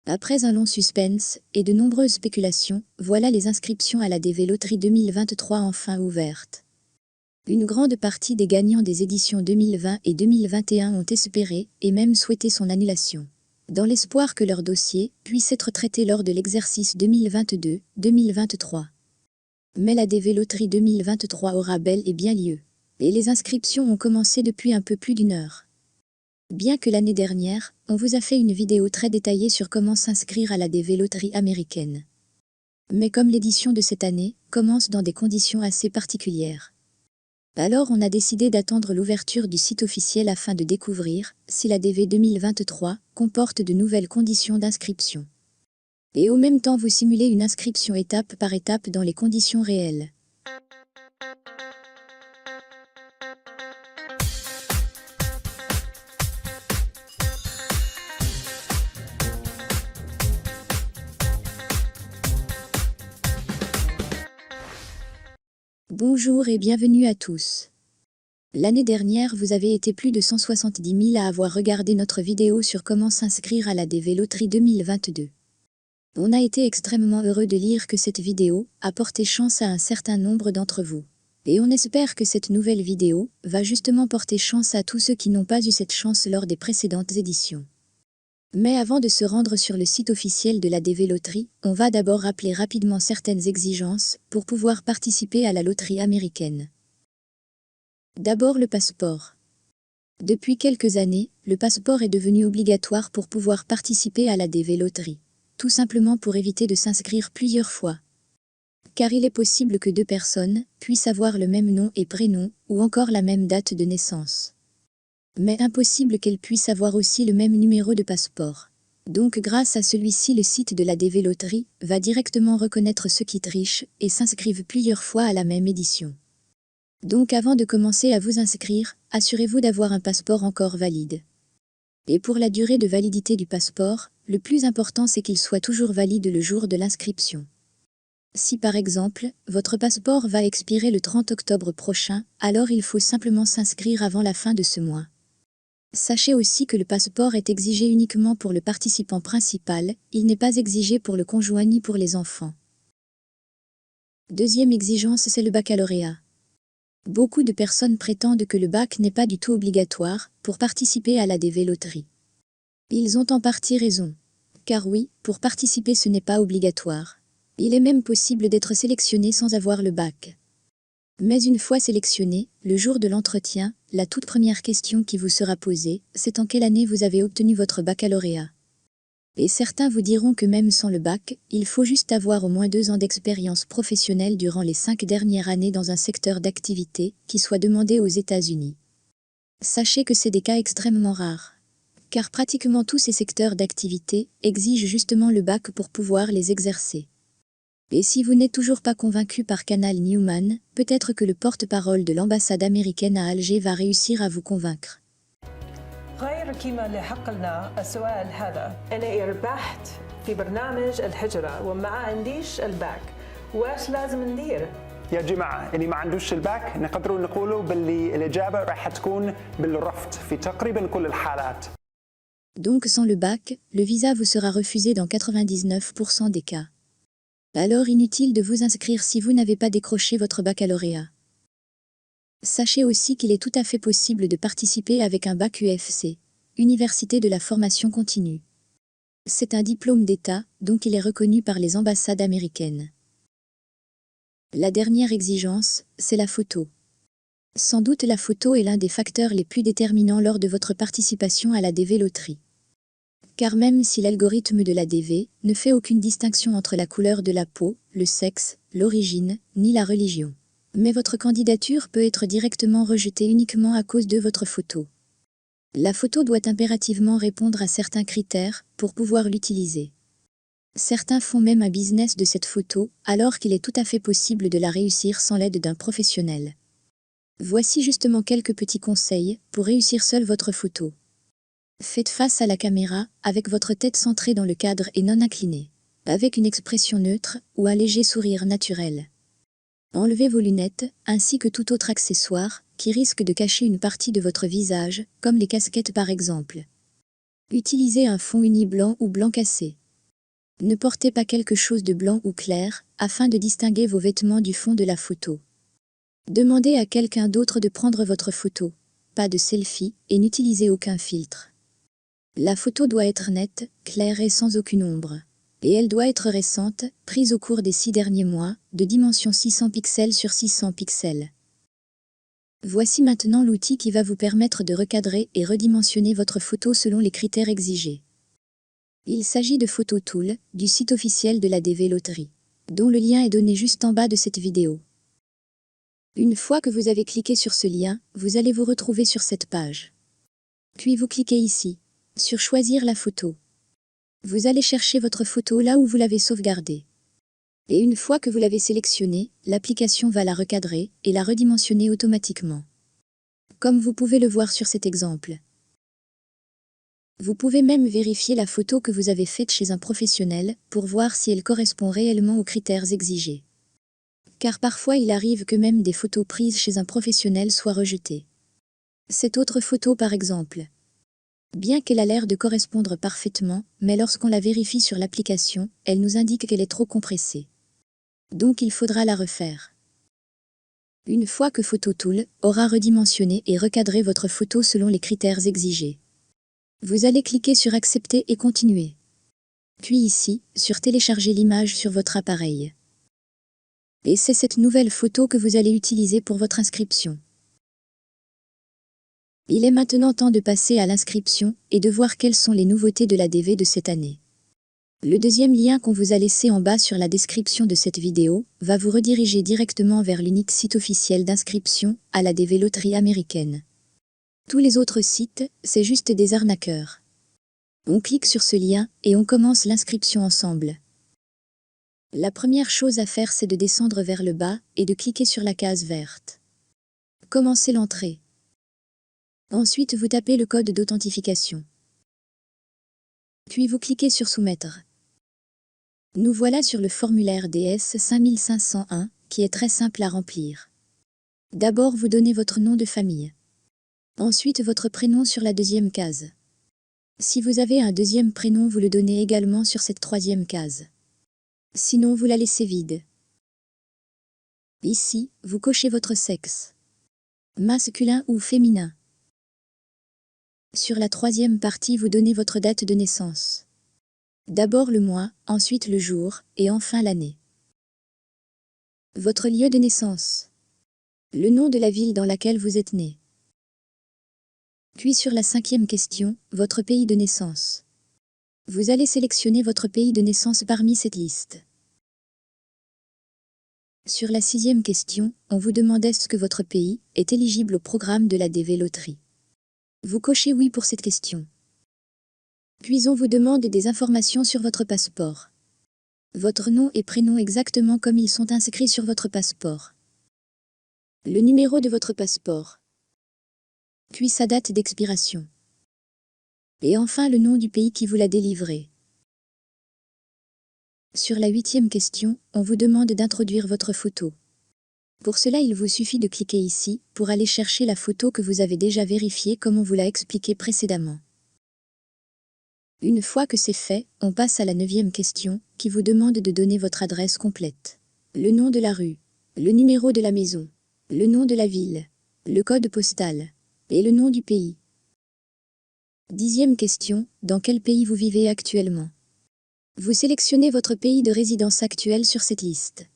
Après un long suspense et de nombreuses spéculations, voilà les inscriptions à la DV Loterie 2023 enfin ouvertes. Une grande partie des gagnants des éditions 2020 et 2021 ont espéré et même souhaité son annulation, dans l'espoir que leur dossier puisse être traité lors de l'exercice 2022-2023. Mais la DV Loterie 2023 aura bel et bien lieu, et les inscriptions ont commencé depuis un peu plus d'une heure. Bien que l'année dernière, on vous a fait une vidéo très détaillée sur comment s'inscrire à la DV Loterie américaine. Mais comme l'édition de cette année commence dans des conditions assez particulières, alors on a décidé d'attendre l'ouverture du site officiel afin de découvrir si la DV 2023 comporte de nouvelles conditions d'inscription. Et au même temps vous simulez une inscription étape par étape dans les conditions réelles. Bonjour et bienvenue à tous. L'année dernière, vous avez été plus de 170 000 à avoir regardé notre vidéo sur comment s'inscrire à la DV Loterie 2022. On a été extrêmement heureux de lire que cette vidéo a porté chance à un certain nombre d'entre vous. Et on espère que cette nouvelle vidéo va justement porter chance à tous ceux qui n'ont pas eu cette chance lors des précédentes éditions. Mais avant de se rendre sur le site officiel de la DV Loterie, on va d'abord rappeler rapidement certaines exigences pour pouvoir participer à la loterie américaine. D'abord le passeport. Depuis quelques années, le passeport est devenu obligatoire pour pouvoir participer à la DV Loterie, tout simplement pour éviter de s'inscrire plusieurs fois. Car il est possible que deux personnes puissent avoir le même nom et prénom, ou encore la même date de naissance. Mais impossible qu'elles puissent avoir aussi le même numéro de passeport. Donc grâce à celui-ci, le site de la DV Loterie va directement reconnaître ceux qui trichent et s'inscrivent plusieurs fois à la même édition. Donc avant de commencer à vous inscrire, assurez-vous d'avoir un passeport encore valide. Et pour la durée de validité du passeport, le plus important c'est qu'il soit toujours valide le jour de l'inscription. Si par exemple, votre passeport va expirer le 30 octobre prochain, alors il faut simplement s'inscrire avant la fin de ce mois. Sachez aussi que le passeport est exigé uniquement pour le participant principal, il n'est pas exigé pour le conjoint ni pour les enfants. Deuxième exigence, c'est le baccalauréat. Beaucoup de personnes prétendent que le bac n'est pas du tout obligatoire pour participer à la DV Loterie. Ils ont en partie raison. Car oui, pour participer ce n'est pas obligatoire. Il est même possible d'être sélectionné sans avoir le bac. Mais une fois sélectionné, le jour de l'entretien, la toute première question qui vous sera posée, c'est en quelle année vous avez obtenu votre baccalauréat. Et certains vous diront que même sans le bac, il faut juste avoir au moins 2 ans d'expérience professionnelle durant les 5 dernières années dans un secteur d'activité qui soit demandé aux États-Unis. Sachez que c'est des cas extrêmement rares. Car pratiquement tous ces secteurs d'activité exigent justement le bac pour pouvoir les exercer. Et si vous n'êtes toujours pas convaincu par Canal Newman, peut-être que le porte-parole de l'ambassade américaine à Alger va réussir à vous convaincre. غير الكلمة اللي حق لنا السؤال هذا. أنا ربحت في برنامج الهجرة وما عنديش الباك، واش لازم ندير؟ يا جماعة اللي ما عندوش الباك نقدروا نقولوا باللي الإجابة راح تكون بالرفض في تقريبا كل الحالات. Donc sans le bac, le visa vous sera refusé dans 99% des cas. Alors inutile de vous inscrire si vous n'avez pas décroché votre baccalauréat. Sachez aussi qu'il est tout à fait possible de participer avec un bac UFC, Université de la formation continue. C'est un diplôme d'État, donc il est reconnu par les ambassades américaines. La dernière exigence, c'est la photo. Sans doute la photo est l'un des facteurs les plus déterminants lors de votre participation à la DV Loterie. Car même si l'algorithme de la DV ne fait aucune distinction entre la couleur de la peau, le sexe, l'origine, ni la religion, mais votre candidature peut être directement rejetée uniquement à cause de votre photo. La photo doit impérativement répondre à certains critères pour pouvoir l'utiliser. Certains font même un business de cette photo, alors qu'il est tout à fait possible de la réussir sans l'aide d'un professionnel. Voici justement quelques petits conseils pour réussir seul votre photo. Faites face à la caméra, avec votre tête centrée dans le cadre et non inclinée, avec une expression neutre ou un léger sourire naturel. Enlevez vos lunettes, ainsi que tout autre accessoire, qui risque de cacher une partie de votre visage, comme les casquettes par exemple. Utilisez un fond uni blanc ou blanc cassé. Ne portez pas quelque chose de blanc ou clair, afin de distinguer vos vêtements du fond de la photo. Demandez à quelqu'un d'autre de prendre votre photo. Pas de selfie, et n'utilisez aucun filtre. La photo doit être nette, claire et sans aucune ombre. Et elle doit être récente, prise au cours des 6 derniers mois, de dimension 600 pixels sur 600 pixels. Voici maintenant l'outil qui va vous permettre de recadrer et redimensionner votre photo selon les critères exigés. Il s'agit de Photo Tool, du site officiel de la DV Loterie, dont le lien est donné juste en bas de cette vidéo. Une fois que vous avez cliqué sur ce lien, vous allez vous retrouver sur cette page. Puis vous cliquez ici, sur Choisir la photo. Vous allez chercher votre photo là où vous l'avez sauvegardée. Et une fois que vous l'avez sélectionnée, l'application va la recadrer et la redimensionner automatiquement. Comme vous pouvez le voir sur cet exemple. Vous pouvez même vérifier la photo que vous avez faite chez un professionnel pour voir si elle correspond réellement aux critères exigés. Car parfois il arrive que même des photos prises chez un professionnel soient rejetées. Cette autre photo par exemple. Bien qu'elle a l'air de correspondre parfaitement, mais lorsqu'on la vérifie sur l'application, elle nous indique qu'elle est trop compressée. Donc il faudra la refaire. Une fois que Photo Tool aura redimensionné et recadré votre photo selon les critères exigés, vous allez cliquer sur Accepter et continuer. Puis ici, sur Télécharger l'image sur votre appareil. Et c'est cette nouvelle photo que vous allez utiliser pour votre inscription. Il est maintenant temps de passer à l'inscription et de voir quelles sont les nouveautés de la DV de cette année. Le deuxième lien qu'on vous a laissé en bas sur la description de cette vidéo va vous rediriger directement vers l'unique site officiel d'inscription à la DV Loterie américaine. Tous les autres sites, c'est juste des arnaqueurs. On clique sur ce lien et on commence l'inscription ensemble. La première chose à faire, c'est de descendre vers le bas et de cliquer sur la case verte. Commencez l'entrée. Ensuite, vous tapez le code d'authentification. Puis vous cliquez sur Soumettre. Nous voilà sur le formulaire DS 5501, qui est très simple à remplir. D'abord, vous donnez votre nom de famille. Ensuite, votre prénom sur la deuxième case. Si vous avez un deuxième prénom, vous le donnez également sur cette troisième case. Sinon, vous la laissez vide. Ici, vous cochez votre sexe. Masculin ou féminin. Sur la troisième partie, vous donnez votre date de naissance. D'abord le mois, ensuite le jour, et enfin l'année. Votre lieu de naissance. Le nom de la ville dans laquelle vous êtes né. Puis sur la cinquième question, votre pays de naissance. Vous allez sélectionner votre pays de naissance parmi cette liste. Sur la sixième question, on vous demande est-ce que votre pays est éligible au programme de la DV Loterie. Vous cochez oui pour cette question. Puis on vous demande des informations sur votre passeport. Votre nom et prénom exactement comme ils sont inscrits sur votre passeport. Le numéro de votre passeport. Puis sa date d'expiration. Et enfin le nom du pays qui vous l'a délivré. Sur la huitième question, on vous demande d'introduire votre photo. Pour cela, il vous suffit de cliquer ici pour aller chercher la photo que vous avez déjà vérifiée comme on vous l'a expliqué précédemment. Une fois que c'est fait, on passe à la neuvième question qui vous demande de donner votre adresse complète. Le nom de la rue, le numéro de la maison, le nom de la ville, le code postal et le nom du pays. Dixième question, dans quel pays vous vivez actuellement? Vous sélectionnez votre pays de résidence actuel sur cette liste.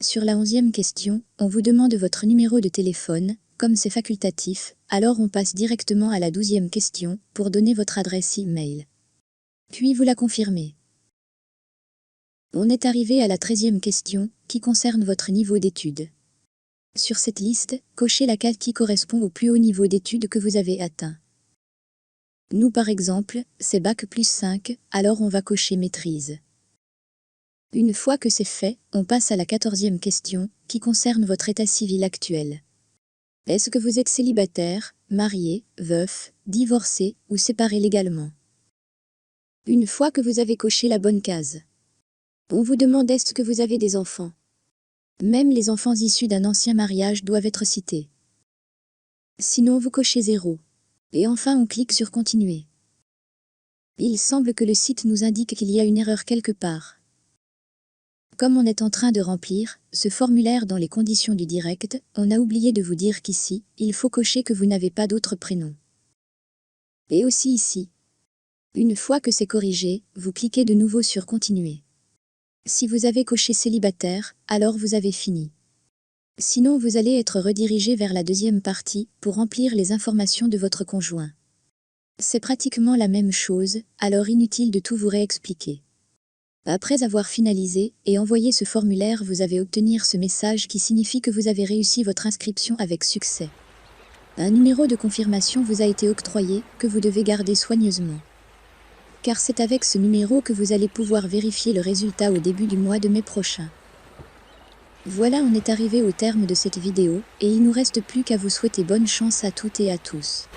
Sur la 11e question, on vous demande votre numéro de téléphone. Comme c'est facultatif, alors on passe directement à la 12e question pour donner votre adresse e-mail. Puis vous la confirmez. On est arrivé à la 13e question qui concerne votre niveau d'études. Sur cette liste, cochez la case qui correspond au plus haut niveau d'études que vous avez atteint. Nous par exemple, c'est Bac plus 5, alors on va cocher Maîtrise. Une fois que c'est fait, on passe à la 14e question, qui concerne votre état civil actuel. Est-ce que vous êtes célibataire, marié, veuf, divorcé ou séparé légalement? Une fois que vous avez coché la bonne case, on vous demande est-ce que vous avez des enfants? Même les enfants issus d'un ancien mariage doivent être cités. Sinon vous cochez 0. Et enfin on clique sur Continuer. Il semble que le site nous indique qu'il y a une erreur quelque part. Comme on est en train de remplir ce formulaire dans les conditions du direct, on a oublié de vous dire qu'ici, il faut cocher que vous n'avez pas d'autre prénom. Et aussi ici. Une fois que c'est corrigé, vous cliquez de nouveau sur Continuer. Si vous avez coché célibataire, alors vous avez fini. Sinon vous allez être redirigé vers la deuxième partie pour remplir les informations de votre conjoint. C'est pratiquement la même chose, alors inutile de tout vous réexpliquer. Après avoir finalisé et envoyé ce formulaire, vous allez obtenir ce message qui signifie que vous avez réussi votre inscription avec succès. Un numéro de confirmation vous a été octroyé, que vous devez garder soigneusement. Car c'est avec ce numéro que vous allez pouvoir vérifier le résultat au début du mois de mai prochain. Voilà, on est arrivé au terme de cette vidéo, et il ne nous reste plus qu'à vous souhaiter bonne chance à toutes et à tous.